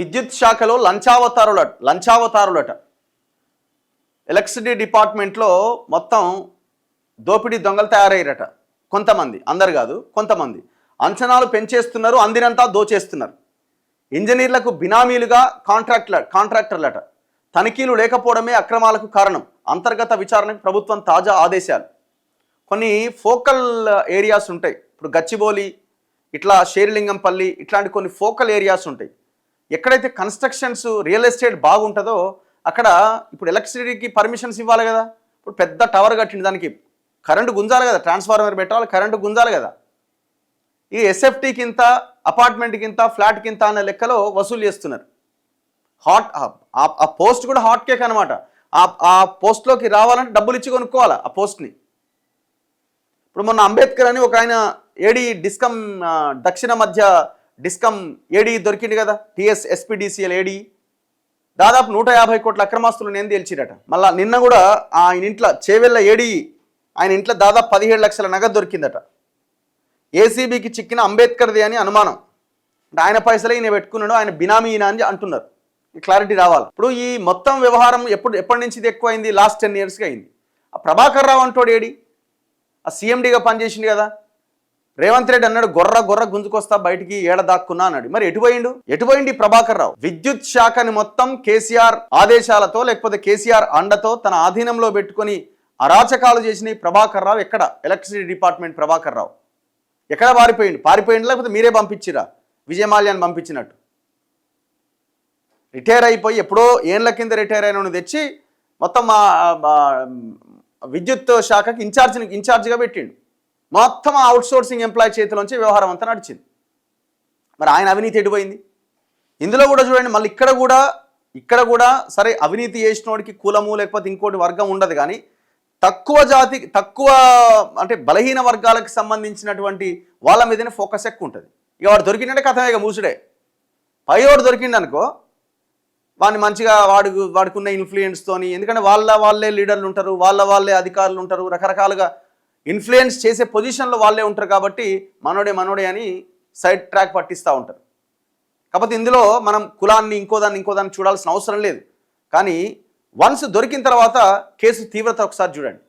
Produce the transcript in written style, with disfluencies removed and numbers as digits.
విద్యుత్ శాఖలో లంచావతారులట. ఎలక్ట్రిసిటీ డిపార్ట్మెంట్లో మొత్తం దోపిడీ దొంగలు తయారయ్యారట. కొంతమంది, అందరు కాదు, కొంతమంది అంచనాలు పెంచేస్తున్నారు, అందినంతా దోచేస్తున్నారు. ఇంజనీర్లకు బినామీలుగా కాంట్రాక్టర్లట. తనిఖీలు లేకపోవడమే అక్రమాలకు కారణం. అంతర్గత విచారణకు ప్రభుత్వం తాజా ఆదేశాలు. కొన్ని ఫోకల్ ఏరియాస్ ఉంటాయి. ఇప్పుడు గచ్చిబౌలి, ఇట్లా షేరిలింగంపల్లి, ఇట్లాంటి కొన్ని ఫోకల్ ఏరియాస్ ఉంటాయి. ఎక్కడైతే కన్స్ట్రక్షన్స్ రియల్ ఎస్టేట్ బాగుంటుందో అక్కడ ఇప్పుడు ఎలక్ట్రిసిటీకి పర్మిషన్స్ ఇవ్వాలి కదా. ఇప్పుడు పెద్ద టవర్ కట్టింది, దానికి కరెంటు గుంజాలి కదా, ట్రాన్స్ఫార్మర్ పెట్టాలి, కరెంటు గుంజాలి కదా. ఈ ఎస్ఎఫ్టీకి ఇంత, అపార్ట్మెంట్కి ఇంత, ఫ్లాట్కి ఇంత అనే లెక్కలో వసూలు చేస్తున్నారు. ఆ పోస్ట్ కూడా హాట్ కేక్ అనమాట. ఆ పోస్ట్లోకి రావాలంటే డబ్బులు ఇచ్చి కొనుక్కోవాలి ఆ పోస్ట్ని. ఇప్పుడు మొన్న అంబేద్కర్ అని ఒక ఆయన ఏడీ డిస్కమ్ దక్షిణ మధ్య డిస్కమ్ ఏడీ దొరికింది కదా, ఎస్పీడీసీఎల్ ఏడీ. దాదాపు 150 కోట్ల అక్రమాస్తులు నేను తేల్చిరట. మళ్ళీ నిన్న కూడా ఆయన ఇంట్లో చేవెళ్ళ ఏడీ, ఆయన ఇంట్లో దాదాపు 17 లక్షల నగదు దొరికిందట. ఏసీబీకి చిక్కిన అంబేద్కర్ది అని అనుమానం. అంటే ఆయన పైసలే ఈయన పెట్టుకున్నాడు, ఆయన బినామీ ఈయన అని అంటున్నారు. ఈ క్లారిటీ రావాలి. ఇప్పుడు ఈ మొత్తం వ్యవహారం ఎప్పటి నుంచి ఇది ఎక్కువైంది? లాస్ట్ 10 yearsగా అయింది. ఆ ప్రభాకర్ రావు అంటోడు ఏడి, ఆ సీఎండీగా పనిచేసింది కదా. రేవంత్ రెడ్డి అన్నాడు గొర్ర గుంజుకొస్తా బయటికి ఏడ దాక్కున్నా అన్నాడు. మరి ఎటుపోయింది ప్రభాకర్ రావు? విద్యుత్ శాఖని మొత్తం కేసీఆర్ ఆదేశాలతో లేకపోతే కేసీఆర్ అండతో తన ఆధీనంలో పెట్టుకొని అరాచకాలు చేసిన ప్రభాకర్ రావు ఎక్కడ? ఎలక్ట్రిసిటీ డిపార్ట్మెంట్ ప్రభాకర్ రావు ఎక్కడ పారిపోయిండు లేకపోతే మీరే పంపించిరా విజయమాల్యాన్ని పంపించినట్టు? రిటైర్ అయిపోయి ఎప్పుడో ఏళ్ళ కింద రిటైర్ అయిన తెచ్చి మొత్తం విద్యుత్ శాఖకి ఇన్ఛార్జిగా పెట్టిండు. మొత్తం అవుట్సోర్సింగ్ ఎంప్లాయీ చేతిలోంచి వ్యవహారం అంతా నడిచింది. మరి ఆయన అవినీతి ఎడిపోయింది? ఇందులో కూడా చూడండి, మళ్ళీ ఇక్కడ కూడా సరే అవినీతి చేసినోడికి కులము లేకపోతే ఇంకోటి వర్గం ఉండదు, కానీ తక్కువ అంటే బలహీన వర్గాలకు సంబంధించినటువంటి వాళ్ళ మీదనే ఫోకస్ ఎక్కువ ఉంటుంది. ఇక వాడు దొరికిందంటే కథమే, ఇక మూసుడే. పైవాడు దొరికిండు అనుకో, వాడిని మంచిగా వాడుకున్న ఇన్ఫ్లుయెన్స్తోని, ఎందుకంటే వాళ్ళే లీడర్లు ఉంటారు, వాళ్ళే అధికారులు ఉంటారు, రకరకాలుగా ఇన్ఫ్లుయెన్స్ చేసే పొజిషన్లో వాళ్ళే ఉంటారు. కాబట్టి మనోడే అని సైడ్ ట్రాక్ పట్టిస్తూ ఉంటారు. కాకపోతే ఇందులో మనం కులాన్ని ఇంకోదాన్ని చూడాల్సిన అవసరం లేదు. కానీ వన్స్ దొరికిన తర్వాత కేసు తీవ్రత ఒకసారి చూడండి.